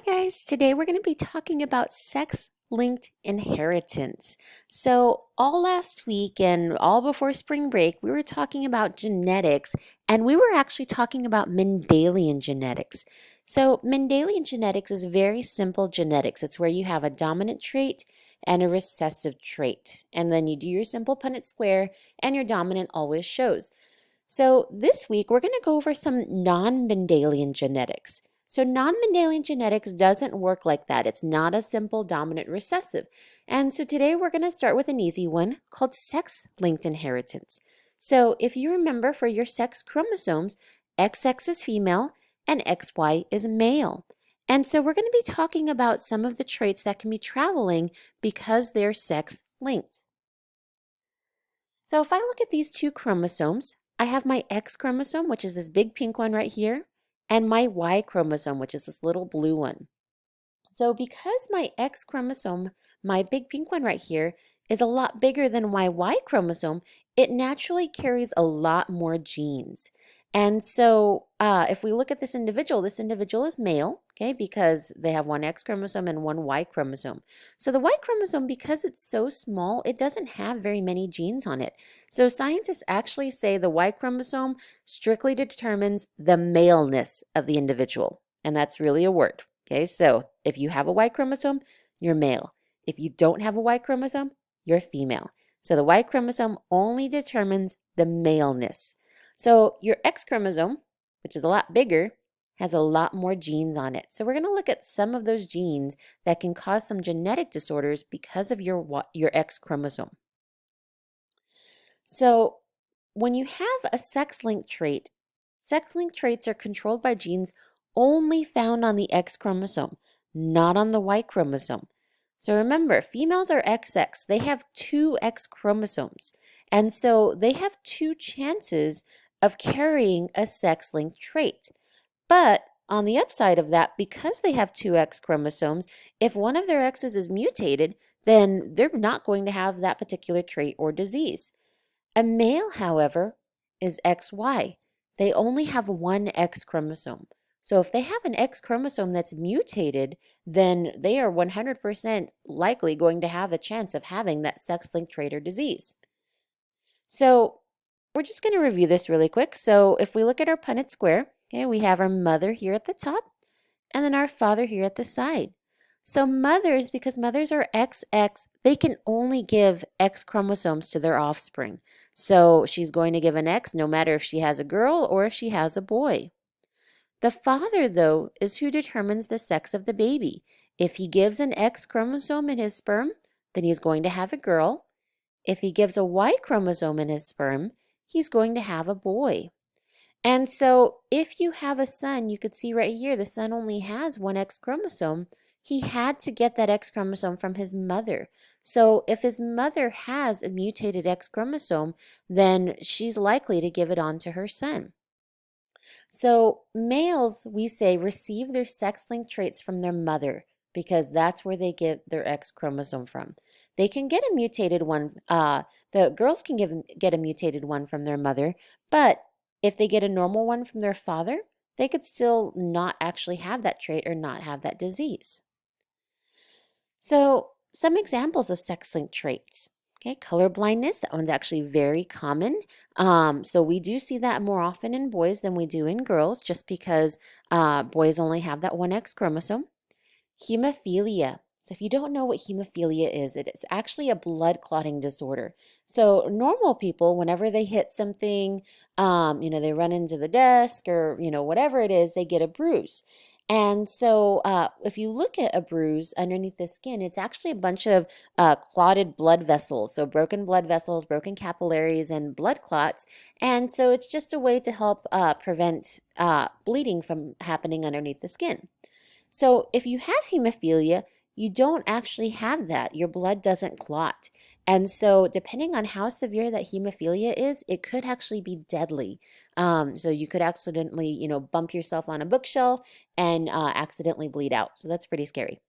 Hi guys, today we're going to be talking about sex-linked inheritance. So all last week and all before spring break, we were talking about genetics and we were actually talking about Mendelian genetics. So Mendelian genetics is very simple genetics. It's where you have a dominant trait and a recessive trait. And then you do your simple Punnett square and your dominant always shows. So this week we're going to go over some non-Mendelian genetics. So non-Mendelian genetics doesn't work like that. It's not a simple dominant recessive. And so today we're going to start with an easy one called sex-linked inheritance. So if you remember for your sex chromosomes, XX is female and XY is male. And so we're going to be talking about some of the traits that can be traveling because they're sex-linked. So if I look at these two chromosomes, I have my X chromosome, which is this big pink one right here, and my Y chromosome, which is this little blue one. So because my X chromosome, my big pink one right here, is a lot bigger than my Y chromosome, it naturally carries a lot more genes. And so if we look at this individual is male, okay, because they have one X chromosome and one Y chromosome. So the Y chromosome, because it's so small, it doesn't have very many genes on it. So scientists actually say the Y chromosome strictly determines the maleness of the individual. And that's really a word. Okay, so if you have a Y chromosome, you're male. If you don't have a Y chromosome, you're female. So the Y chromosome only determines the maleness. So your X chromosome, which is a lot bigger, has a lot more genes on it. So we're going to look at some of those genes that can cause some genetic disorders because of your X chromosome. So when you have a sex-linked trait, sex-linked traits are controlled by genes only found on the X chromosome, not on the Y chromosome. So remember, females are XX. They have two X chromosomes. And so they have two chances of carrying a sex-linked trait. But on the upside of that, because they have two X chromosomes, if one of their X's is mutated, then they're not going to have that particular trait or disease. A male, however, is XY. They only have one X chromosome. So if they have an X chromosome that's mutated, then they are 100% likely going to have a chance of having that sex-linked trait or disease. So we're just going to review this really quick. So if we look at our Punnett square, okay, we have our mother here at the top and then our father here at the side. So mothers, because mothers are XX, they can only give X chromosomes to their offspring. So she's going to give an X no matter if she has a girl or if she has a boy. The father, though, is who determines the sex of the baby. If he gives an X chromosome in his sperm, then he's going to have a girl. If he gives a Y chromosome in his sperm, he's going to have a boy. And so if you have a son, you could see right here, the son only has one X chromosome. He had to get that X chromosome from his mother. So if his mother has a mutated X chromosome, then she's likely to give it on to her son. So males, we say, receive their sex-linked traits from their mother because that's where they get their X chromosome from. They can get a mutated one. The girls can get a mutated one from their mother, but if they get a normal one from their father, they could still not actually have that trait or not have that disease. So some examples of sex-linked traits. Okay, colorblindness, that one's actually very common. So we do see that more often in boys than we do in girls just because boys only have that one X chromosome. Hemophilia. So if you don't know what hemophilia is, it's actually a blood clotting disorder. So normal people, whenever they hit something, they run into the desk or, whatever it is, they get a bruise. And so if you look at a bruise underneath the skin, it's actually a bunch of clotted blood vessels. So broken blood vessels, broken capillaries, and blood clots. And so it's just a way to help prevent bleeding from happening underneath the skin. So if you have hemophilia, you don't actually have that. Your blood doesn't clot. And so depending on how severe that hemophilia is, it could actually be deadly. So you could accidentally, bump yourself on a bookshelf and accidentally bleed out. So that's pretty scary.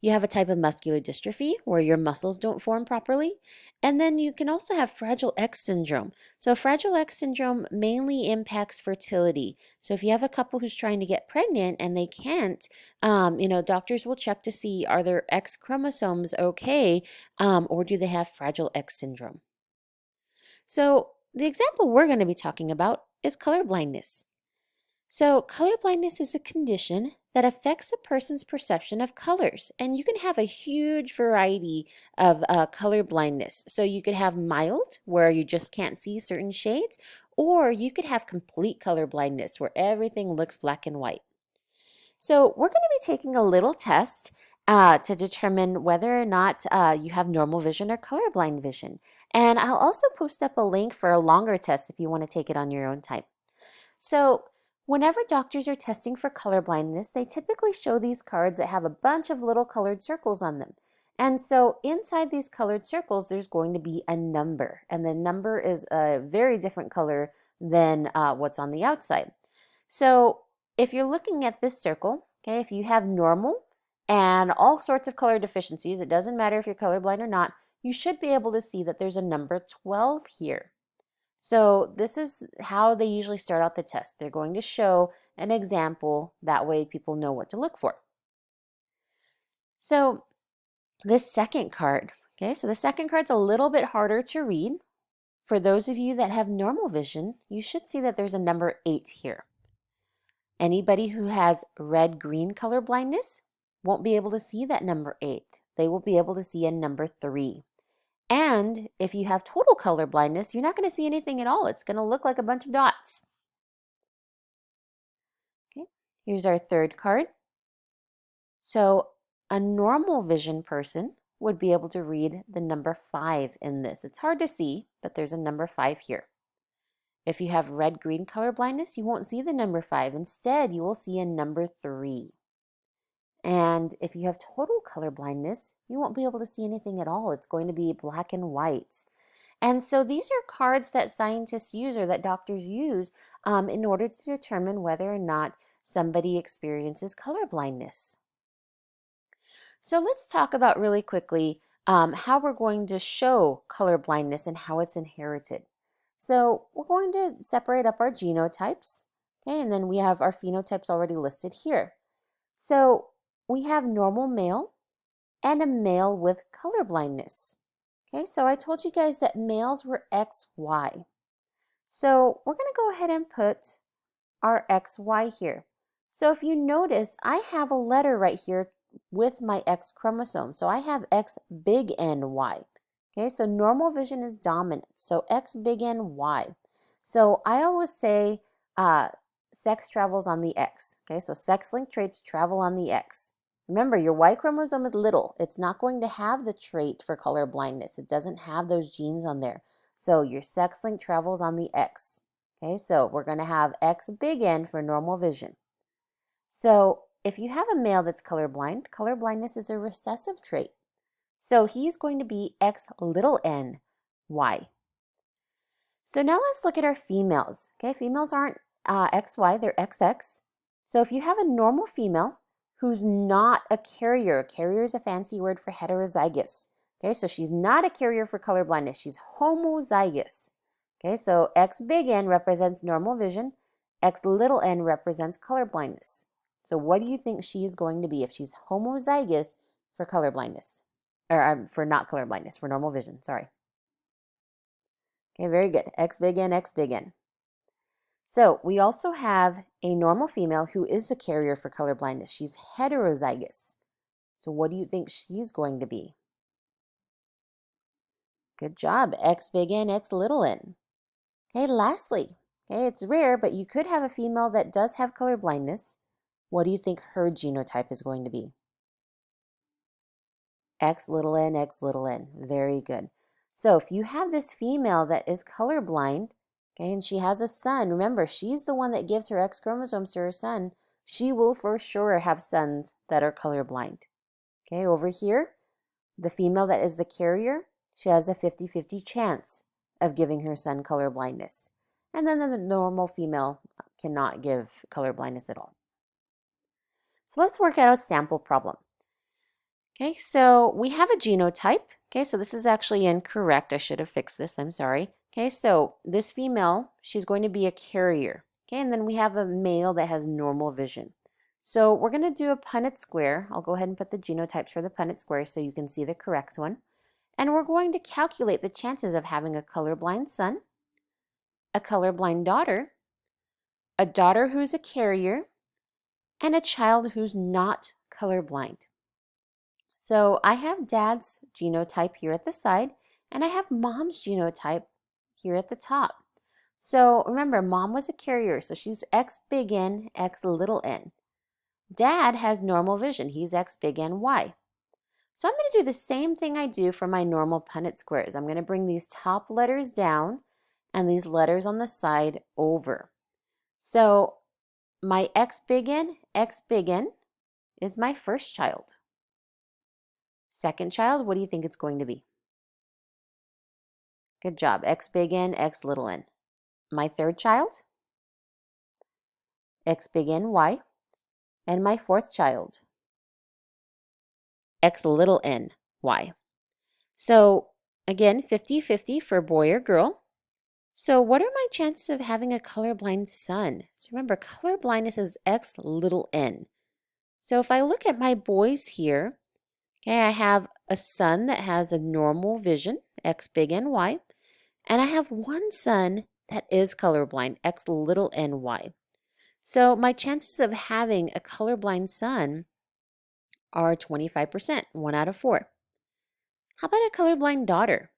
You have a type of muscular dystrophy where your muscles don't form properly. And then you can also have Fragile X syndrome. So, Fragile X syndrome mainly impacts fertility. So, if you have a couple who's trying to get pregnant and they can't, doctors will check to see are their X chromosomes okay, or do they have Fragile X syndrome? So, the example we're going to be talking about is color blindness. So, color blindness is a condition that affects a person's perception of colors, and you can have a huge variety of color blindness. So, you could have mild, where you just can't see certain shades, or you could have complete color blindness, where everything looks black and white. So, we're going to be taking a little test to determine whether or not you have normal vision or colorblind vision. And I'll also post up a link for a longer test if you want to take it on your own time. So, whenever doctors are testing for color blindness, they typically show these cards that have a bunch of little colored circles on them. And so, inside these colored circles, there's going to be a number, and the number is a very different color than what's on the outside. So, if you're looking at this circle, okay, if you have normal and all sorts of color deficiencies, it doesn't matter if you're colorblind or not, you should be able to see that there's a number 12 here. So this is how they usually start out the test. They're going to show an example. That way people know what to look for. So this second card, okay, so the second card's a little bit harder to read. For those of you that have normal vision, you should see that there's a number 8 here. Anybody who has red-green color blindness won't be able to see that number 8. They will be able to see a number 3. And if you have total color blindness, you're not going to see anything at all. It's going to look like a bunch of dots. Okay, here's our third card. So a normal vision person would be able to read the number 5 in this. It's hard to see, but there's a number 5 here. If you have red-green color blindness, you won't see the number 5. Instead, you will see a number 3. And if you have total color blindness, you won't be able to see anything at all. It's going to be black and white. And so these are cards that scientists use or that doctors use in order to determine whether or not somebody experiences color blindness. So let's talk about really quickly how we're going to show color blindness and how it's inherited. So we're going to separate up our genotypes, okay, and then we have our phenotypes already listed here. So we have normal male and a male with color blindness. Okay, so I told you guys that males were XY. So we're going to go ahead and put our XY here. So if you notice, I have a letter right here with my X chromosome. So I have X big N Y. Okay, so normal vision is dominant. So X big N Y. So I always say sex travels on the X. Okay, so sex-linked traits travel on the X. Remember, your Y chromosome is little. It's not going to have the trait for color blindness. It doesn't have those genes on there. So your sex link travels on the X. Okay, so we're going to have X big N for normal vision. So if you have a male that's colorblind, color blindness is a recessive trait. So he's going to be X little n Y. So now let's look at our females. Okay, females aren't XY, they're XX. So if you have a normal female who's not a carrier is a fancy word for heterozygous. Okay, so she's not a carrier for color blindness, she's homozygous. Okay, so X big N represents normal vision, X little n represents color blindness. So what do you think she is going to be if she's homozygous for color blindness? Or for not color blindness, for normal vision, sorry. Okay, very good. X big N, X big N. So we also have a normal female who is a carrier for color blindness. She's heterozygous. So what do you think she's going to be? Good job. X big N, X little n. Okay, lastly, okay, it's rare, but you could have a female that does have color blindness. What do you think her genotype is going to be? X little n, X little n. Very good. So if you have this female that is colorblind, okay, and she has a son, remember, she's the one that gives her X chromosomes to her son, she will for sure have sons that are colorblind. Okay, over here, the female that is the carrier, she has a 50-50 chance of giving her son color blindness. And then the normal female cannot give color blindness at all. So let's work out a sample problem. Okay, so we have a genotype. Okay, so this is actually incorrect. I should have fixed this. I'm sorry. Okay, so this female, she's going to be a carrier. Okay, and then we have a male that has normal vision. So we're going to do a Punnett square. I'll go ahead and put the genotypes for the Punnett square so you can see the correct one. And we're going to calculate the chances of having a colorblind son, a colorblind daughter, a daughter who's a carrier, and a child who's not colorblind. So I have dad's genotype here at the side, and I have mom's genotype here at the top. So remember, mom was a carrier, so she's X big N, X little n. Dad has normal vision. He's X big N, Y. So I'm going to do the same thing I do for my normal Punnett squares. I'm going to bring these top letters down and these letters on the side over. So my X big N is my first child. Second child, what do you think it's going to be? Good job. X big N, X little n. My third child, X big N, Y. And my fourth child, X little n, Y. So again, 50-50 for boy or girl. So what are my chances of having a colorblind son? So remember, colorblindness is X little n. So if I look at my boys here, okay, I have a son that has a normal vision, X big N, Y. And I have one son that is colorblind, X little n, Y. So my chances of having a colorblind son are 25%, 1 out of 4. How about a colorblind daughter?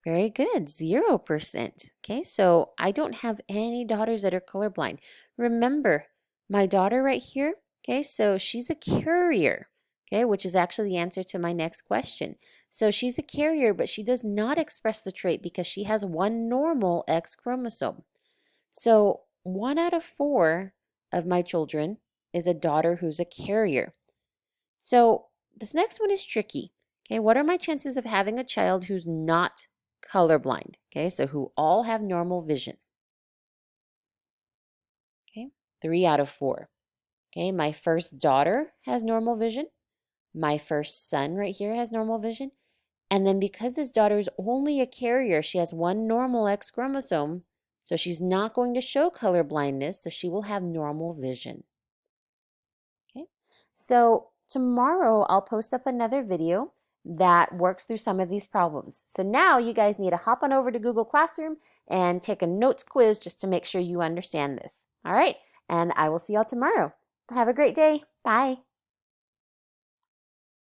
Very good, 0%. Okay, so I don't have any daughters that are colorblind. Remember, my daughter right here, okay, so she's a carrier, okay, which is actually the answer to my next question. So she's a carrier, but she does not express the trait because she has one normal X chromosome. So 1 out of 4 of my children is a daughter who's a carrier. So this next one is tricky. Okay, what are my chances of having a child who's not colorblind? Okay, so who all have normal vision. Okay, 3 out of 4. Okay, my first daughter has normal vision. My first son right here has normal vision. And then because this daughter is only a carrier, she has one normal X chromosome, so she's not going to show color blindness, so she will have normal vision. Okay, so tomorrow I'll post up another video that works through some of these problems. So now you guys need to hop on over to Google Classroom and take a notes quiz just to make sure you understand this. All right, and I will see y'all tomorrow. Have a great day. Bye.